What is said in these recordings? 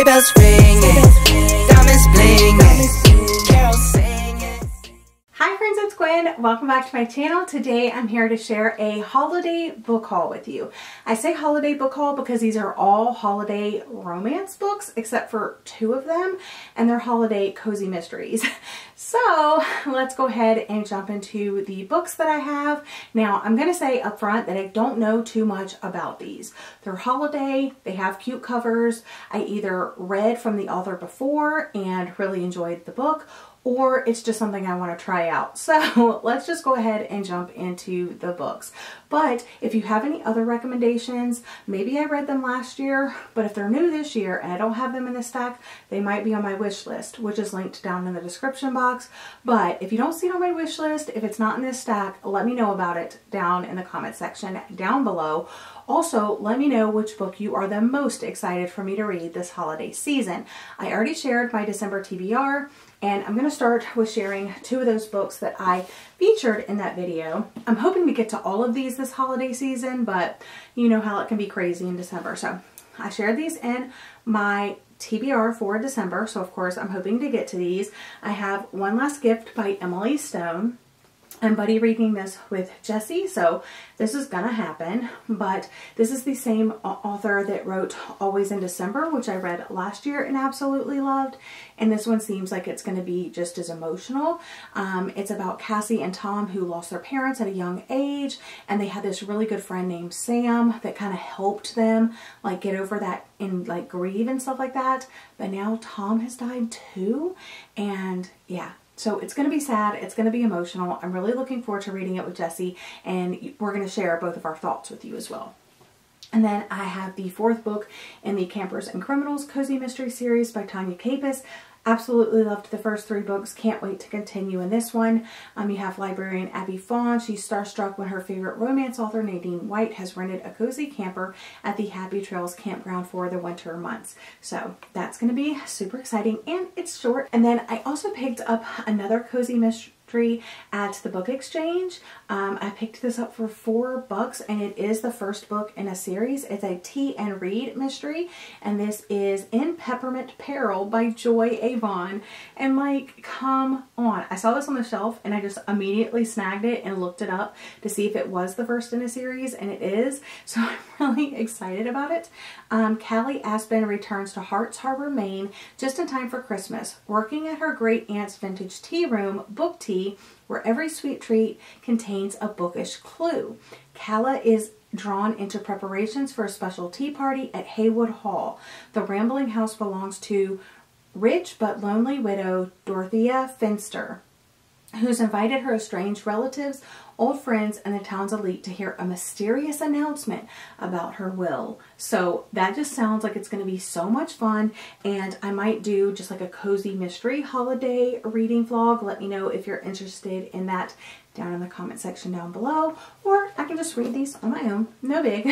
sleigh bells ringing, diamonds blinging, carols singing. Hi friends, it's Gwen. Welcome back to my channel. Today I'm here to share a holiday book haul with you. I say holiday book haul because these are all holiday romance books except for two of them, and they're holiday cozy mysteries. So let's go ahead and jump into the books that I have. Now I'm going to say up front that I don't know too much about these. They're holiday, they have cute covers. I either read from the author before and really enjoyed the book, or it's just something I want to try out. So let's just go ahead and jump into the books. But if you have any other recommendations, maybe I read them last year, but if they're new this year and I don't have them in the stack, they might be on my wish list, which is linked down in the description box. But if you don't see it on my wish list, if it's not in this stack, let me know about it down in the comment section down below. Also, let me know which book you are the most excited for me to read this holiday season. I already shared my December TBR, and I'm going to start with sharing two of those books that I featured in that video. I'm hoping to get to all of these this holiday season, but you know how it can be crazy in December. So I shared these in my TBR for December, so of course I'm hoping to get to these. I have One Last Gift by Emily Stone. I'm buddy reading this with Jessie, so this is gonna happen, but this is the same author that wrote Always in December, which I read last year and absolutely loved, and this one seems like it's gonna be just as emotional. It's about Cassie and Tom who lost their parents at a young age, and they had this really good friend named Sam that kind of helped them like get over that and like grieve and stuff like that, but now Tom has died too, and yeah. So it's going to be sad, it's going to be emotional. I'm really looking forward to reading it with Jessie, and we're going to share both of our thoughts with you as well. And then I have the fourth book in the Campers and Criminals Cozy Mystery Series by 𝒑𝒏𝒂𝒂𝒃. Absolutely loved the first three books. Can't wait to continue in this one. You have librarian Abby Fawn. She's starstruck when her favorite romance author Nadine White has rented a cozy camper at the Happy Trails campground for the winter months. So that's going to be super exciting, and it's short. And then I also picked up another cozy mystery at the book exchange. I picked this up for $4, and it is the first book in a series. It's a tea and read mystery, and this is In Peppermint Peril by Joy Avon. And like, come on, I saw this on the shelf and I just immediately snagged it and looked it up to see if it was the first in a series, and it is, so I'm really excited about it. Callie Aspen returns to Harts Harbor, Maine just in time for Christmas, working at her great aunt's vintage tea room, Book Tea, where every sweet treat contains a bookish clue. Calla is drawn into preparations for a special tea party at Haywood Hall. The rambling house belongs to rich but lonely widow Dorothea Finster, who's invited her estranged relatives, old friends, and the town's elite to hear a mysterious announcement about her will. So that just sounds like it's going to be so much fun, and I might do just like a cozy mystery holiday reading vlog. Let me know if you're interested in that down in the comment section down below, or I can just read these on my own, no big.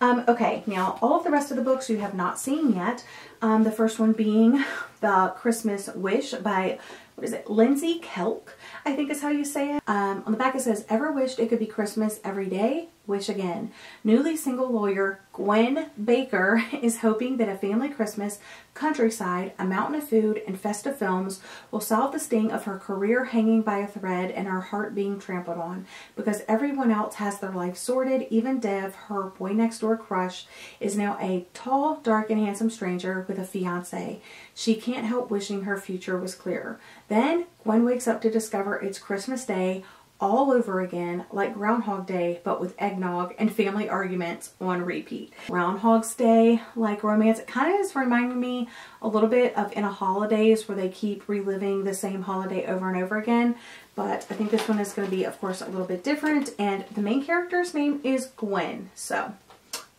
Okay, now all of the rest of the books you have not seen yet. The first one being The Christmas Wish by, what is it, Lindsay Kelk, I think is how you say it. On the back it says, ever wished it could be Christmas every day? Wish again. Newly single lawyer Gwen Baker is hoping that a family Christmas, countryside, a mountain of food, and festive films will solve the sting of her career hanging by a thread and her heart being trampled on. Because everyone else has their life sorted, even Dev, her boy next door crush, is now a tall, dark, and handsome stranger with a fiancé. She can't help wishing her future was clearer. Then Gwen wakes up to discover it's Christmas Day all over again, like Groundhog Day, but with eggnog and family arguments on repeat. Groundhog's Day, like romance, it kind of is reminding me a little bit of In a Holidays, where they keep reliving the same holiday over and over again. But I think this one is going to be, of course, a little bit different, and the main character's name is Gwen, so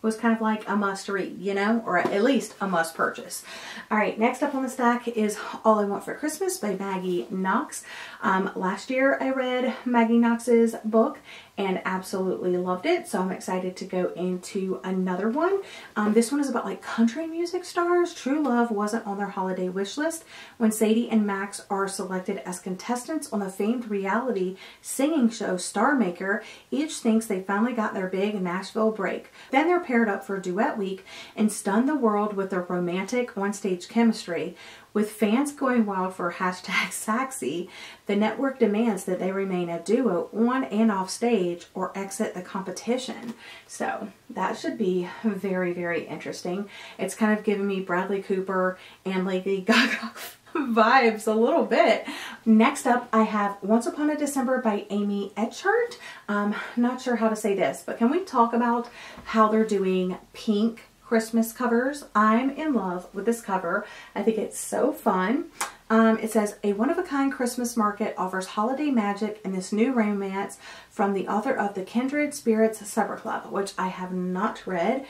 was kind of like a must read, you know, or at least a must purchase. All right, next up on the stack is All I Want for Christmas by Maggie Knox. Last year I read Maggie Knox's book and absolutely loved it, so I'm excited to go into another one. This one is about like country music stars. True love wasn't on their holiday wish list when Sadie and Max are selected as contestants on the famed reality singing show Star Maker. Each thinks they finally got their big Nashville break. Then their paired up for Duet Week and stun the world with their romantic on-stage chemistry. With fans going wild for #Saxy, the network demands that they remain a duo on and off stage or exit the competition. So that should be very, very interesting. It's kind of giving me Bradley Cooper and Lady Gaga vibes a little bit. Next up, I have Once Upon a December by Amy Eckhart. Not sure how to say this, but can we talk about how they're doing pink Christmas covers? I'm in love with this cover. I think it's so fun. It says, a one-of-a-kind Christmas market offers holiday magic in this new romance from the author of the Kindred Spirits Supper Club, which I have not read.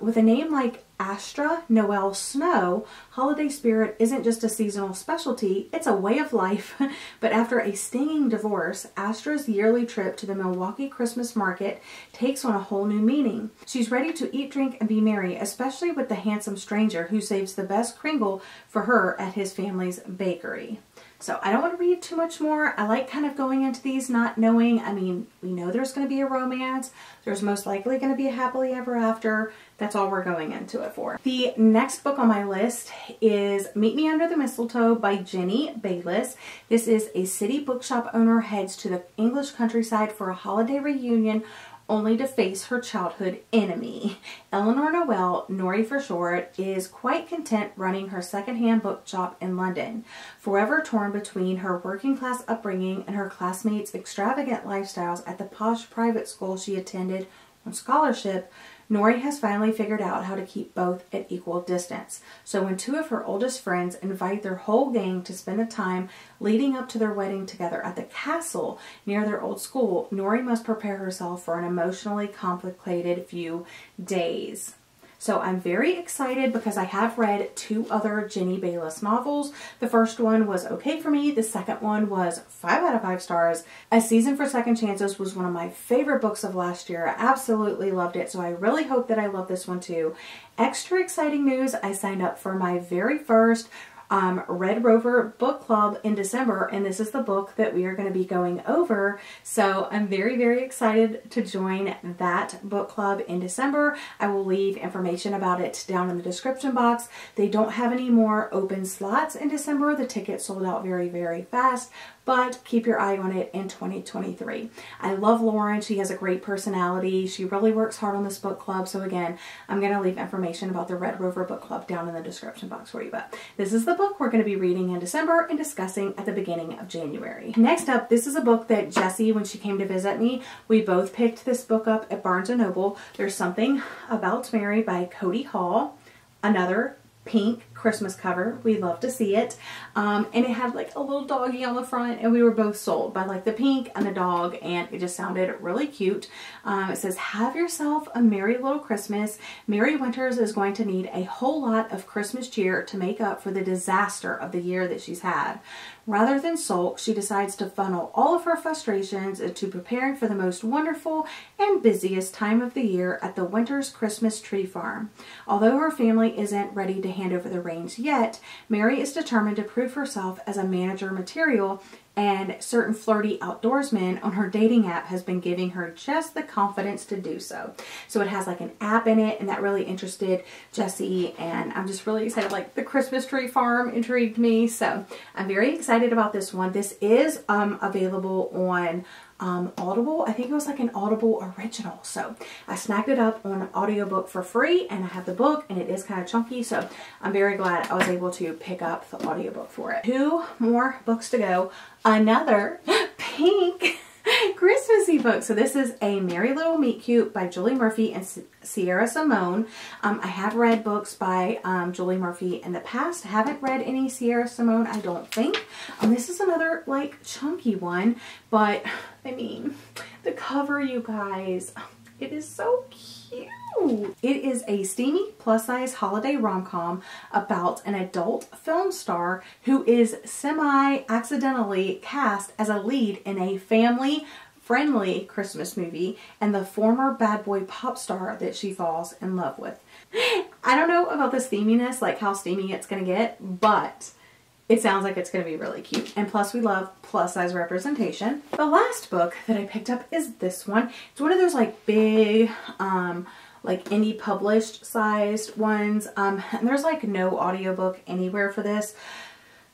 With a name like Astra Noel Snow, holiday spirit isn't just a seasonal specialty, it's a way of life. But after a stinging divorce, Astra's yearly trip to the Milwaukee Christmas market takes on a whole new meaning. She's ready to eat, drink, and be merry, especially with the handsome stranger who saves the best Kringle for her at his family's bakery. So I don't want to read too much more. I like kind of going into these not knowing. I mean, we know there's going to be a romance. There's most likely going to be a happily ever after. That's all we're going into it for. The next book on my list is Meet Me Under the Mistletoe by Jenny Bayliss. This is a city bookshop owner heads to the English countryside for a holiday reunion only to face her childhood enemy. Eleanor Noel, Nori for short, is quite content running her secondhand bookshop in London. Forever torn between her working class upbringing and her classmates' extravagant lifestyles at the posh private school she attended on scholarship, Nori has finally figured out how to keep both at equal distance. So when two of her oldest friends invite their whole gang to spend the time leading up to their wedding together at the castle near their old school, Nori must prepare herself for an emotionally complicated few days. So I'm very excited because I have read 2 other Jenny Bayliss novels. The first one was okay for me. The second one was 5 out of 5 stars. A Season for Second Chances was one of my favorite books of last year. I absolutely loved it. So I really hope that I love this one too. Extra exciting news, I signed up for my very first Red Rover book club in December, and this is the book that we are going to be going over. So I'm very, very excited to join that book club in December. I will leave information about it down in the description box. They don't have any more open slots in December. The tickets sold out very, very fast, but keep your eye on it in 2023. I love Lauren. She has a great personality. She really works hard on this book club. So again, I'm going to leave information about the Red Rover book club down in the description box for you. But this is the book we're going to be reading in December and discussing at the beginning of January. Next up, this is a book that Jessie, when she came to visit me, we both picked this book up at Barnes & Noble. There's Something About Mary by Cody Hall. Another pink Christmas cover. We love to see it. And it had like a little doggy on the front, and we were both sold by like the pink and the dog, and it just sounded really cute. It says, have yourself a merry little Christmas. Mary Winters is going to need a whole lot of Christmas cheer to make up for the disaster of the year that she's had. Rather than sulk, she decides to funnel all of her frustrations into preparing for the most wonderful and busiest time of the year at the Winters Christmas Tree Farm. Although her family isn't ready to hand over the reins yet, Mary is determined to prove herself as a manager material, and certain flirty outdoorsman on her dating app has been giving her just the confidence to do so. So it has like an app in it, and that really interested Jessie, and I'm just really excited. Like the Christmas Tree Farm intrigued me, so I'm very excited about this one. This is available on Audible. I think it was like an Audible original, so I snagged it up on an audiobook for free, and I have the book, and it is kind of chunky, so I'm very glad I was able to pick up the audiobook for it. 2 more books to go. Another pink Christmassy book. So this is A Merry Little Meet Cute by Julie Murphy and Sierra Simone. I have read books by Julie Murphy in the past. I haven't read any Sierra Simone, I don't think. This is another like chunky one, but I mean, the cover, you guys, it is so cute. It is a steamy plus-size holiday rom-com about an adult film star who is semi-accidentally cast as a lead in a family-friendly Christmas movie and the former bad boy pop star that she falls in love with. I don't know about the steaminess, like how steamy it's gonna get, but it sounds like it's going to be really cute. And plus, we love plus size representation. The last book that I picked up is this one. It's one of those like big like indie published sized ones. And there's like no audiobook anywhere for this.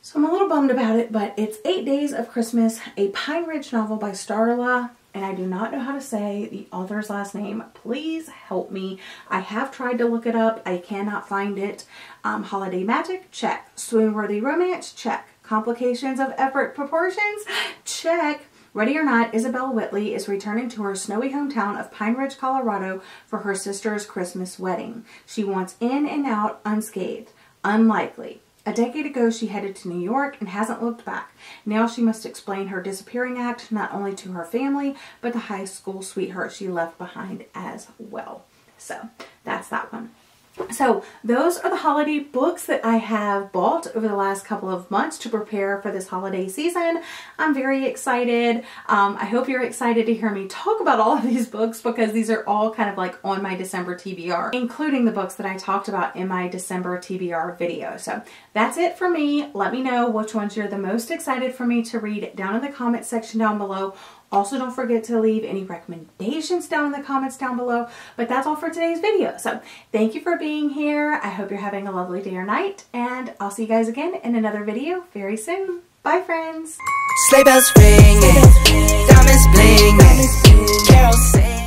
So I'm a little bummed about it, but it's 8 Days of Christmas, a Pine Ridge novel by Starla, and I do not know how to say the author's last name. Please help me. I have tried to look it up. I cannot find it. Holiday Magic? Check. Swoon-worthy romance? Check. Complications of effort proportions? Check. Ready or not, Isabel Whitley is returning to her snowy hometown of Pine Ridge, Colorado for her sister's Christmas wedding. She wants in and out unscathed. Unlikely. A decade ago, she headed to New York and hasn't looked back. Now she must explain her disappearing act not only to her family, but the high school sweetheart she left behind as well. So that's that one. So those are the holiday books that I have bought over the last couple of months to prepare for this holiday season. I'm very excited. I hope you're excited to hear me talk about all of these books because these are all kind of like on my December TBR, including the books that I talked about in my December TBR video. So that's it for me. Let me know which ones you're the most excited for me to read down in the comment section down below. Also, don't forget to leave any recommendations down in the comments down below. But that's all for today's video. So thank you for being here. I hope you're having a lovely day or night. And I'll see you guys again in another video very soon. Bye, friends. Sleigh bells ringing, diamonds blinging, carols singing.